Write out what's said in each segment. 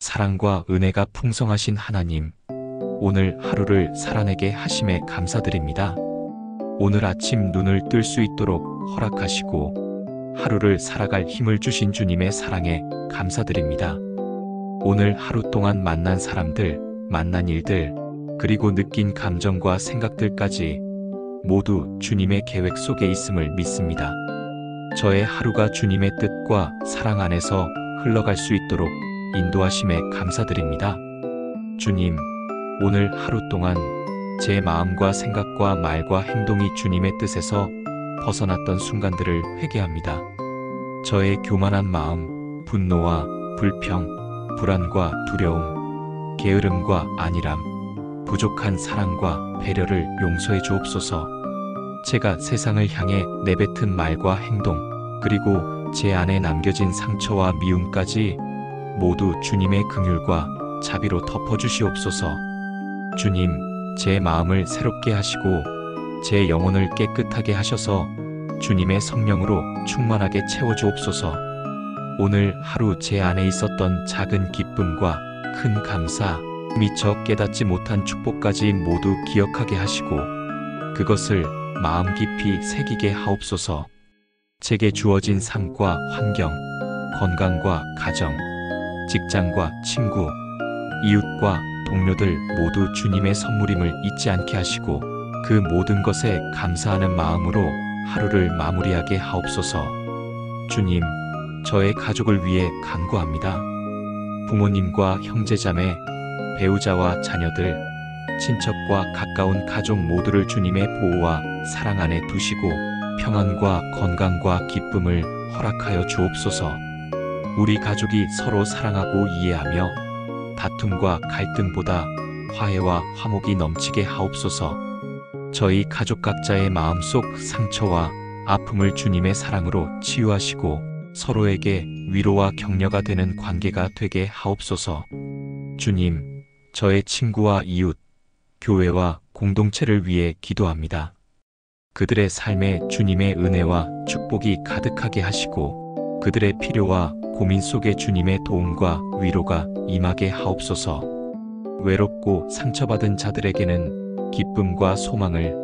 사랑과 은혜가 풍성하신 하나님, 오늘 하루를 살아내게 하심에 감사드립니다. 오늘 아침 눈을 뜰 수 있도록 허락하시고 하루를 살아갈 힘을 주신 주님의 사랑에 감사드립니다. 오늘 하루 동안 만난 사람들, 만난 일들, 그리고 느낀 감정과 생각들까지 모두 주님의 계획 속에 있음을 믿습니다. 저의 하루가 주님의 뜻과 사랑 안에서 흘러갈 수 있도록 인도하심에 감사드립니다. 주님, 오늘 하루 동안 제 마음과 생각과 말과 행동이 주님의 뜻에서 벗어났던 순간들을 회개합니다. 저의 교만한 마음, 분노와 불평, 불안과 두려움, 게으름과 안일함, 부족한 사랑과 배려를 용서해 주옵소서. 제가 세상을 향해 내뱉은 말과 행동, 그리고 제 안에 남겨진 상처와 미움까지 모두 주님의 긍휼과 자비로 덮어주시옵소서. 주님, 제 마음을 새롭게 하시고 제 영혼을 깨끗하게 하셔서 주님의 성령으로 충만하게 채워주옵소서. 오늘 하루 제 안에 있었던 작은 기쁨과 큰 감사, 미처 깨닫지 못한 축복까지 모두 기억하게 하시고 그것을 마음 깊이 새기게 하옵소서. 제게 주어진 삶과 환경, 건강과 가정, 직장과 친구, 이웃과 동료들 모두 주님의 선물임을 잊지 않게 하시고 그 모든 것에 감사하는 마음으로 하루를 마무리하게 하옵소서. 주님, 저의 가족을 위해 간구합니다. 부모님과 형제자매, 배우자와 자녀들, 친척과 가까운 가족 모두를 주님의 보호와 사랑 안에 두시고 평안과 건강과 기쁨을 허락하여 주옵소서. 우리 가족이 서로 사랑하고 이해하며 다툼과 갈등보다 화해와 화목이 넘치게 하옵소서. 저희 가족 각자의 마음속 상처와 아픔을 주님의 사랑으로 치유하시고 서로에게 위로와 격려가 되는 관계가 되게 하옵소서. 주님, 저의 친구와 이웃, 교회와 공동체를 위해 기도합니다. 그들의 삶에 주님의 은혜와 축복이 가득하게 하시고 그들의 필요와 고민 속에 주님의 도움과 위로가 임하게 하옵소서. 외롭고 상처받은 자들에게는 기쁨과 소망을,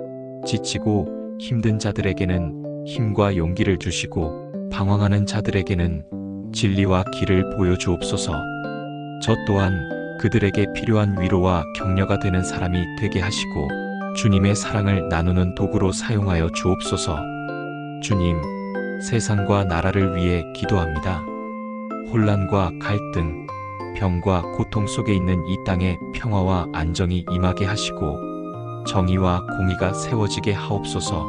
지치고 힘든 자들에게는 힘과 용기를 주시고 방황하는 자들에게는 진리와 길을 보여주옵소서. 저 또한 그들에게 필요한 위로와 격려가 되는 사람이 되게 하시고 주님의 사랑을 나누는 도구로 사용하여 주옵소서. 주님, 세상과 나라를 위해 기도합니다. 혼란과 갈등, 병과 고통 속에 있는 이 땅에 평화와 안정이 임하게 하시고 정의와 공의가 세워지게 하옵소서.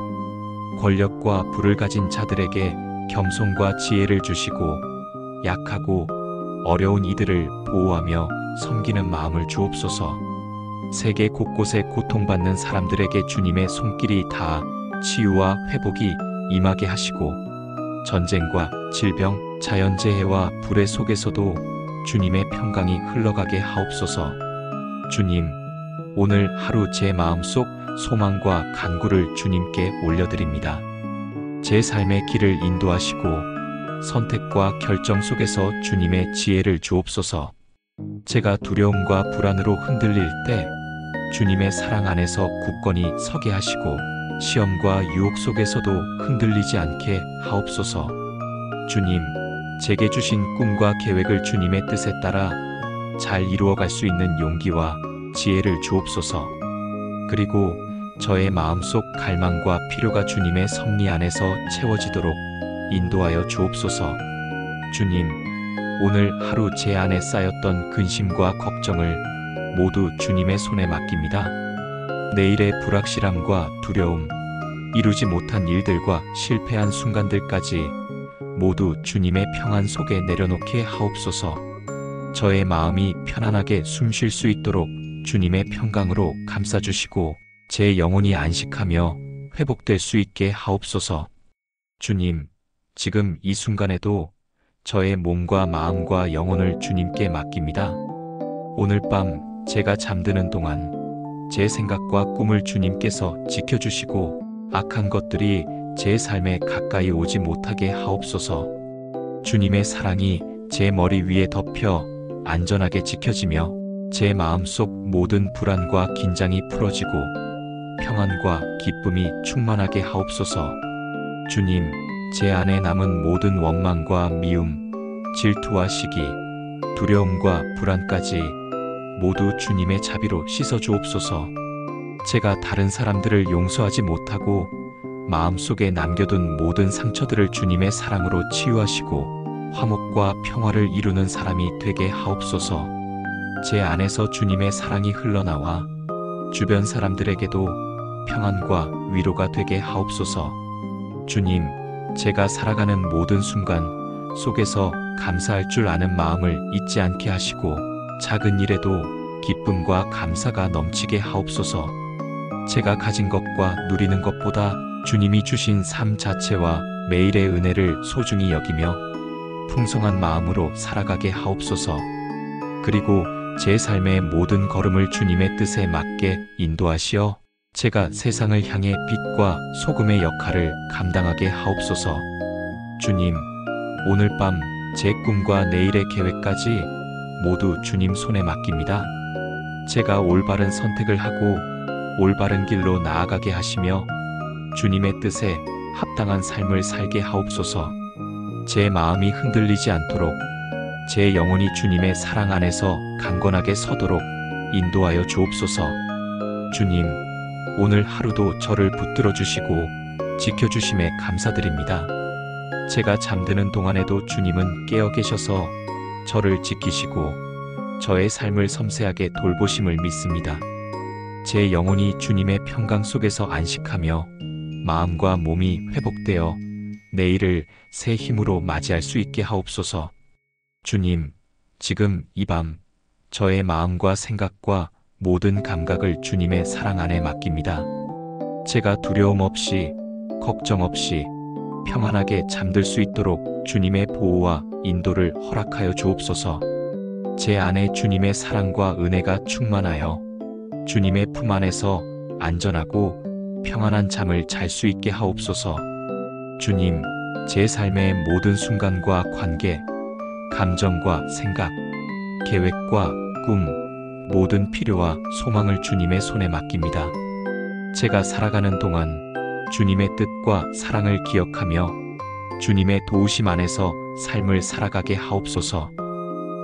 권력과 부를 가진 자들에게 겸손과 지혜를 주시고 약하고 어려운 이들을 보호하며 섬기는 마음을 주옵소서. 세계 곳곳에 고통받는 사람들에게 주님의 손길이 닿아 치유와 회복이 임하게 하시고 전쟁과 질병, 자연재해와 불의 속에서도 주님의 평강이 흘러가게 하옵소서. 주님, 오늘 하루 제 마음속 소망과 간구를 주님께 올려드립니다. 제 삶의 길을 인도하시고 선택과 결정 속에서 주님의 지혜를 주옵소서. 제가 두려움과 불안으로 흔들릴 때 주님의 사랑 안에서 굳건히 서게 하시고 시험과 유혹 속에서도 흔들리지 않게 하옵소서. 주님, 제게 주신 꿈과 계획을 주님의 뜻에 따라 잘 이루어갈 수 있는 용기와 지혜를 주옵소서. 그리고 저의 마음속 갈망과 필요가 주님의 섭리 안에서 채워지도록 인도하여 주옵소서. 주님, 오늘 하루 제 안에 쌓였던 근심과 걱정을 모두 주님의 손에 맡깁니다. 내일의 불확실함과 두려움, 이루지 못한 일들과 실패한 순간들까지 모두 주님의 평안 속에 내려놓게 하옵소서. 저의 마음이 편안하게 숨 쉴 수 있도록 주님의 평강으로 감싸주시고 제 영혼이 안식하며 회복될 수 있게 하옵소서. 주님, 지금 이 순간에도 저의 몸과 마음과 영혼을 주님께 맡깁니다. 오늘 밤 제가 잠드는 동안 제 생각과 꿈을 주님께서 지켜주시고 악한 것들이 제 삶에 가까이 오지 못하게 하옵소서. 주님의 사랑이 제 머리 위에 덮여 안전하게 지켜지며 제 마음속 모든 불안과 긴장이 풀어지고 평안과 기쁨이 충만하게 하옵소서. 주님, 제 안에 남은 모든 원망과 미움, 질투와 시기, 두려움과 불안까지 모두 주님의 자비로 씻어 주옵소서. 제가 다른 사람들을 용서하지 못하고 마음속에 남겨둔 모든 상처들을 주님의 사랑으로 치유하시고 화목과 평화를 이루는 사람이 되게 하옵소서. 제 안에서 주님의 사랑이 흘러나와 주변 사람들에게도 평안과 위로가 되게 하옵소서. 주님, 제가 살아가는 모든 순간 속에서 감사할 줄 아는 마음을 잊지 않게 하시고 작은 일에도 기쁨과 감사가 넘치게 하옵소서. 제가 가진 것과 누리는 것보다 주님이 주신 삶 자체와 매일의 은혜를 소중히 여기며 풍성한 마음으로 살아가게 하옵소서. 그리고 제 삶의 모든 걸음을 주님의 뜻에 맞게 인도하시어 제가 세상을 향해 빛과 소금의 역할을 감당하게 하옵소서. 주님, 오늘 밤 제 꿈과 내일의 계획까지 모두 주님 손에 맡깁니다. 제가 올바른 선택을 하고 올바른 길로 나아가게 하시며 주님의 뜻에 합당한 삶을 살게 하옵소서. 제 마음이 흔들리지 않도록 제 영혼이 주님의 사랑 안에서 강건하게 서도록 인도하여 주옵소서. 주님, 오늘 하루도 저를 붙들어 주시고 지켜주심에 감사드립니다. 제가 잠드는 동안에도 주님은 깨어 계셔서 저를 지키시고 저의 삶을 섬세하게 돌보심을 믿습니다. 제 영혼이 주님의 평강 속에서 안식하며 마음과 몸이 회복되어 내일을 새 힘으로 맞이할 수 있게 하옵소서. 주님, 지금 이 밤 저의 마음과 생각과 모든 감각을 주님의 사랑 안에 맡깁니다. 제가 두려움 없이 걱정 없이 평안하게 잠들 수 있도록 주님의 보호와 인도를 허락하여 주옵소서. 제 안에 주님의 사랑과 은혜가 충만하여 주님의 품 안에서 안전하고 평안한 잠을 잘 수 있게 하옵소서. 주님, 제 삶의 모든 순간과 관계, 감정과 생각, 계획과 꿈, 모든 필요와 소망을 주님의 손에 맡깁니다. 제가 살아가는 동안 주님의 뜻과 사랑을 기억하며 주님의 도우심 안에서 삶을 살아가게 하옵소서.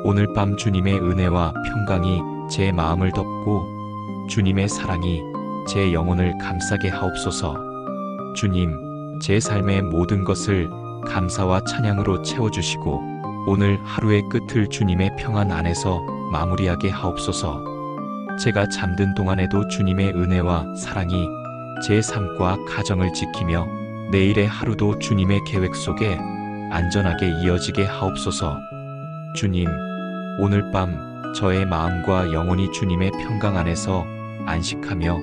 오늘 밤 주님의 은혜와 평강이 제 마음을 덮고 주님의 사랑이 제 영혼을 감싸게 하옵소서. 주님, 제 삶의 모든 것을 감사와 찬양으로 채워주시고 오늘 하루의 끝을 주님의 평안 안에서 마무리하게 하옵소서. 제가 잠든 동안에도 주님의 은혜와 사랑이 제 삶과 가정을 지키며 내일의 하루도 주님의 계획 속에 안전하게 이어지게 하옵소서. 주님, 오늘 밤 저의 마음과 영혼이 주님의 평강 안에서 안식하며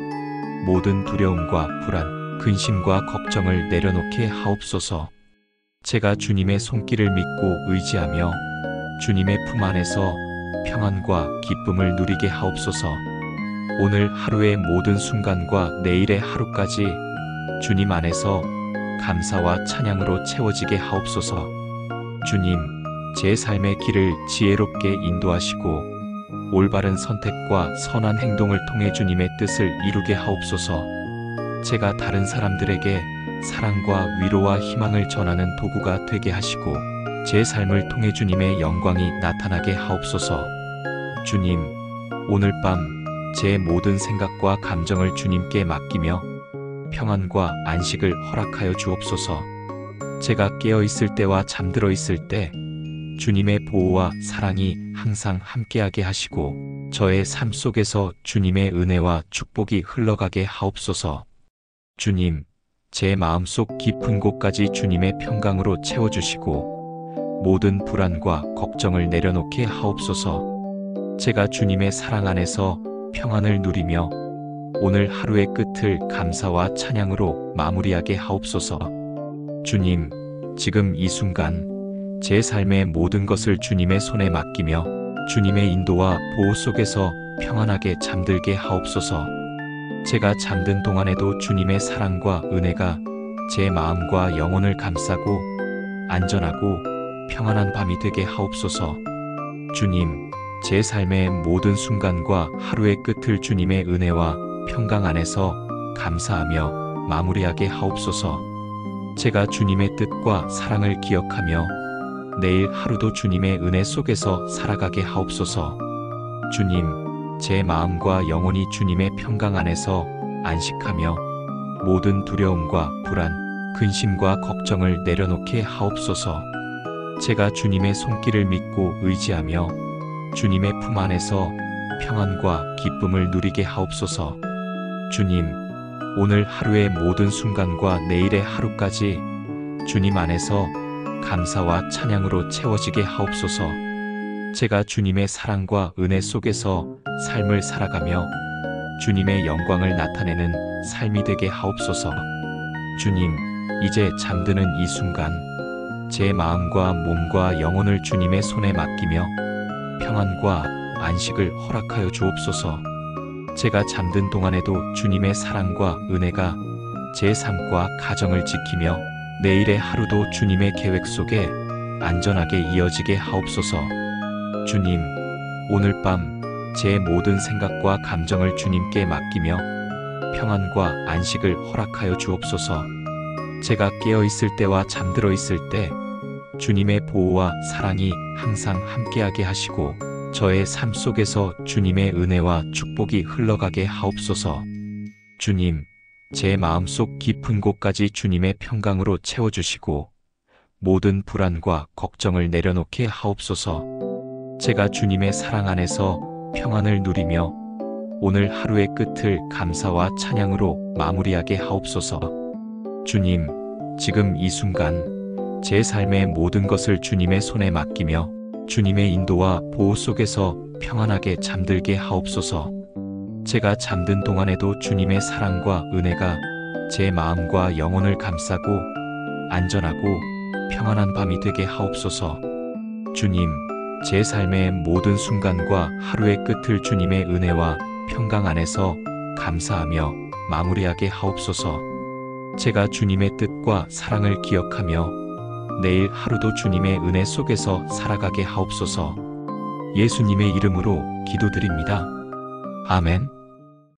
모든 두려움과 불안, 근심과 걱정을 내려놓게 하옵소서. 제가 주님의 손길을 믿고 의지하며 주님의 품 안에서 평안과 기쁨을 누리게 하옵소서. 오늘 하루의 모든 순간과 내일의 하루까지 주님 안에서 감사와 찬양으로 채워지게 하옵소서. 주님, 제 삶의 길을 지혜롭게 인도하시고 올바른 선택과 선한 행동을 통해 주님의 뜻을 이루게 하옵소서. 제가 다른 사람들에게 사랑과 위로와 희망을 전하는 도구가 되게 하시고 제 삶을 통해 주님의 영광이 나타나게 하옵소서. 주님, 오늘 밤 제 모든 생각과 감정을 주님께 맡기며 평안과 안식을 허락하여 주옵소서. 제가 깨어 있을 때와 잠들어 있을 때 주님의 보호와 사랑이 항상 함께하게 하시고 저의 삶 속에서 주님의 은혜와 축복이 흘러가게 하옵소서. 주님, 제 마음속 깊은 곳까지 주님의 평강으로 채워주시고 모든 불안과 걱정을 내려놓게 하옵소서. 제가 주님의 사랑 안에서 평안을 누리며 오늘 하루의 끝을 감사와 찬양으로 마무리하게 하옵소서. 주님, 지금 이 순간 제 삶의 모든 것을 주님의 손에 맡기며 주님의 인도와 보호 속에서 평안하게 잠들게 하옵소서. 제가 잠든 동안에도 주님의 사랑과 은혜가 제 마음과 영혼을 감싸고 안전하고 평안한 밤이 되게 하옵소서. 주님, 제 삶의 모든 순간과 하루의 끝을 주님의 은혜와 평강 안에서 감사하며 마무리하게 하옵소서. 제가 주님의 뜻과 사랑을 기억하며 내일 하루도 주님의 은혜 속에서 살아가게 하옵소서. 주님, 제 마음과 영혼이 주님의 평강 안에서 안식하며 모든 두려움과 불안, 근심과 걱정을 내려놓게 하옵소서. 제가 주님의 손길을 믿고 의지하며 주님의 품 안에서 평안과 기쁨을 누리게 하옵소서. 주님, 오늘 하루의 모든 순간과 내일의 하루까지 주님 안에서 감사와 찬양으로 채워지게 하옵소서. 제가 주님의 사랑과 은혜 속에서 삶을 살아가며 주님의 영광을 나타내는 삶이 되게 하옵소서. 주님, 이제 잠드는 이 순간 제 마음과 몸과 영혼을 주님의 손에 맡기며 평안과 안식을 허락하여 주옵소서. 제가 잠든 동안에도 주님의 사랑과 은혜가 제 삶과 가정을 지키며 내일의 하루도 주님의 계획 속에 안전하게 이어지게 하옵소서. 주님, 오늘 밤 제 모든 생각과 감정을 주님께 맡기며 평안과 안식을 허락하여 주옵소서. 제가 깨어 있을 때와 잠들어 있을 때 주님의 보호와 사랑이 항상 함께하게 하시고 저의 삶 속에서 주님의 은혜와 축복이 흘러가게 하옵소서. 주님, 제 마음속 깊은 곳까지 주님의 평강으로 채워주시고 모든 불안과 걱정을 내려놓게 하옵소서. 제가 주님의 사랑 안에서 평안을 누리며 오늘 하루의 끝을 감사와 찬양으로 마무리하게 하옵소서. 주님, 지금 이 순간 제 삶의 모든 것을 주님의 손에 맡기며 주님의 인도와 보호 속에서 평안하게 잠들게 하옵소서. 제가 잠든 동안에도 주님의 사랑과 은혜가 제 마음과 영혼을 감싸고 안전하고 평안한 밤이 되게 하옵소서. 주님, 제 삶의 모든 순간과 하루의 끝을 주님의 은혜와 평강 안에서 감사하며 마무리하게 하옵소서. 제가 주님의 뜻과 사랑을 기억하며 내일 하루도 주님의 은혜 속에서 살아가게 하옵소서. 예수님의 이름으로 기도드립니다. 아멘.